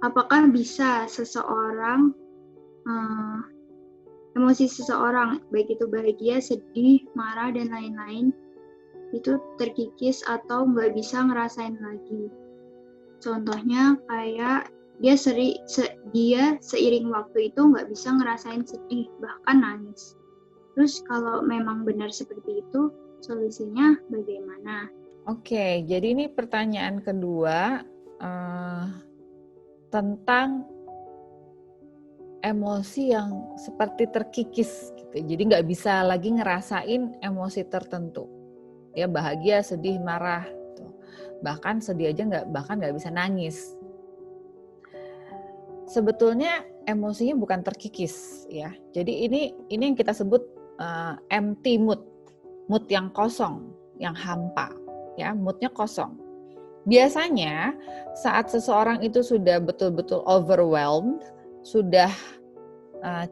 apakah bisa seseorang emosi seseorang, baik itu bahagia, sedih, marah, dan lain-lain, itu terkikis atau nggak bisa ngerasain lagi. Contohnya kayak dia seiring waktu itu nggak bisa ngerasain sedih, bahkan nangis. Terus kalau memang benar seperti itu, solusinya bagaimana? Oke, jadi ini pertanyaan kedua tentang emosi yang seperti terkikis gitu. Jadi nggak bisa lagi ngerasain emosi tertentu. Ya bahagia, sedih, marah. Gitu. Bahkan sedih aja bahkan nggak bisa nangis. Sebetulnya emosinya bukan terkikis ya. Jadi ini yang kita sebut empty mood. Mood yang kosong, yang hampa. Ya, moodnya kosong. Biasanya saat seseorang itu sudah betul-betul overwhelmed, sudah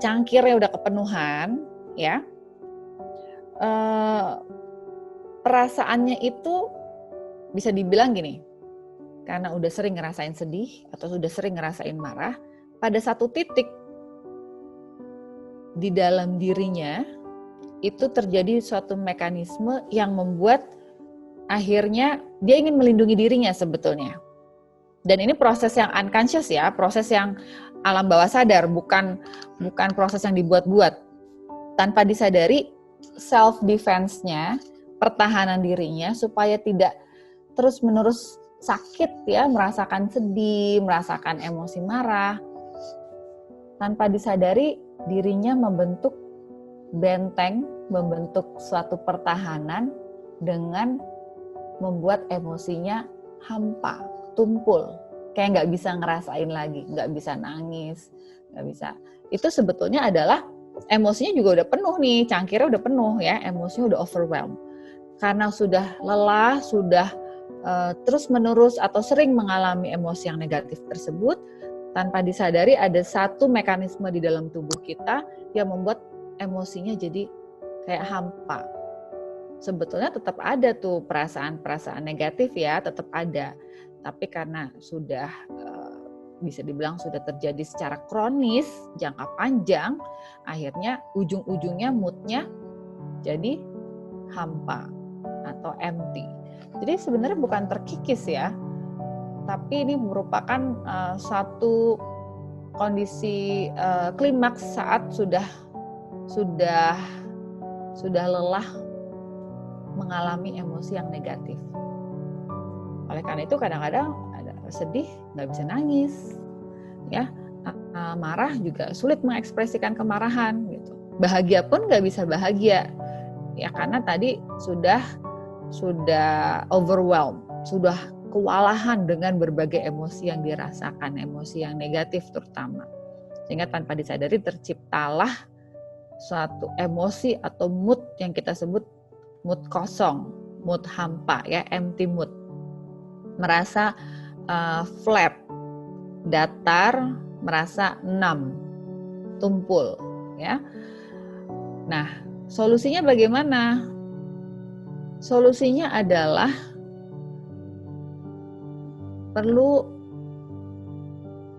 cangkirnya udah kepenuhan, ya, perasaannya itu bisa dibilang gini, karena udah sering ngerasain sedih atau sudah sering ngerasain marah, pada satu titik di dalam dirinya itu terjadi suatu mekanisme yang membuat akhirnya dia ingin melindungi dirinya sebetulnya. Dan ini proses yang unconscious ya, proses yang alam bawah sadar, bukan proses yang dibuat-buat. Tanpa disadari, self defense-nya, pertahanan dirinya supaya tidak terus-menerus sakit ya, merasakan sedih, merasakan emosi marah. Tanpa disadari, dirinya membentuk benteng, membentuk suatu pertahanan dengan membuat emosinya hampa, tumpul, kayak nggak bisa ngerasain lagi, nggak bisa nangis, nggak bisa. Itu sebetulnya adalah emosinya juga udah penuh nih, cangkirnya udah penuh ya, emosinya udah overwhelmed. Karena sudah lelah, sudah terus-menerus atau sering mengalami emosi yang negatif tersebut, tanpa disadari ada satu mekanisme di dalam tubuh kita yang membuat emosinya jadi kayak hampa. Sebetulnya tetap ada tuh perasaan-perasaan negatif ya, tetap ada. Tapi karena sudah bisa dibilang sudah terjadi secara kronis, jangka panjang, akhirnya ujung-ujungnya moodnya jadi hampa atau empty. Jadi sebenarnya bukan terkikis ya, tapi ini merupakan satu kondisi klimaks saat sudah lelah mengalami emosi yang negatif. Oleh karena itu kadang-kadang sedih nggak bisa nangis, ya, marah juga sulit mengekspresikan kemarahan, gitu. Bahagia pun nggak bisa bahagia, ya karena tadi sudah overwhelmed, sudah kewalahan dengan berbagai emosi yang dirasakan, emosi yang negatif terutama, sehingga tanpa disadari terciptalah suatu emosi atau mood yang kita sebut mood kosong, mood hampa ya, empty mood. Merasa flat, datar, merasa numb, tumpul ya. Nah, solusinya bagaimana? Solusinya adalah perlu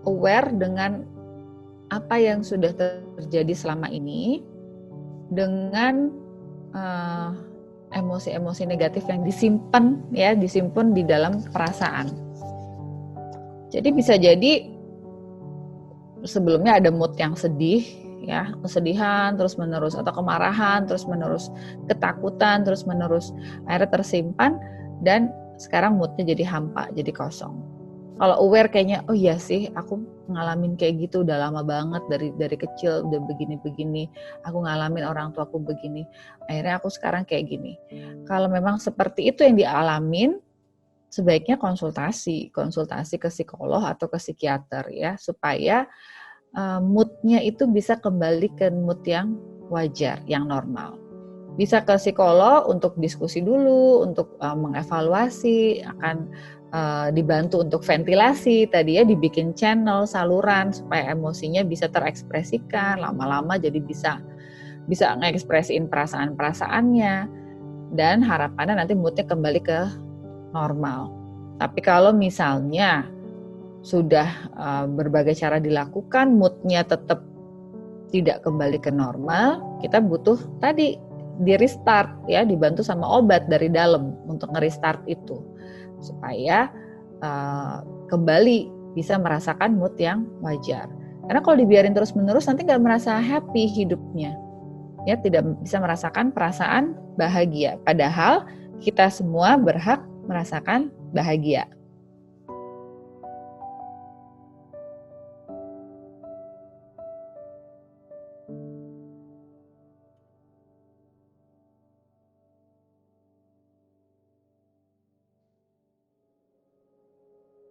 aware dengan apa yang sudah terjadi selama ini, dengan emosi-emosi negatif yang disimpan di dalam perasaan. Jadi bisa jadi sebelumnya ada mood yang sedih ya, kesedihan terus menerus atau kemarahan terus menerus, ketakutan terus menerus, akhirnya tersimpan dan sekarang moodnya jadi hampa, jadi kosong. Kalau aware kayaknya, oh iya sih, aku ngalamin kayak gitu udah lama banget, dari kecil udah begini-begini, aku ngalamin orang tuaku begini, akhirnya aku sekarang kayak gini. Kalau memang seperti itu yang dialamin, sebaiknya konsultasi ke psikolog atau ke psikiater ya, supaya moodnya itu bisa kembali ke mood yang wajar, yang normal. Bisa ke psikolog untuk diskusi dulu, untuk mengevaluasi, akan dibantu untuk ventilasi tadi ya, dibikin channel, saluran supaya emosinya bisa terekspresikan, lama-lama jadi bisa ngekspresiin perasaan-perasaannya, dan harapannya nanti moodnya kembali ke normal. Tapi kalau misalnya sudah berbagai cara dilakukan, moodnya tetap tidak kembali ke normal, kita butuh tadi di restart ya, dibantu sama obat dari dalam untuk nge-restart itu supaya kembali bisa merasakan mood yang wajar. Karena kalau dibiarin terus-menerus nanti nggak merasa happy hidupnya, ya tidak bisa merasakan perasaan bahagia. Padahal kita semua berhak merasakan bahagia.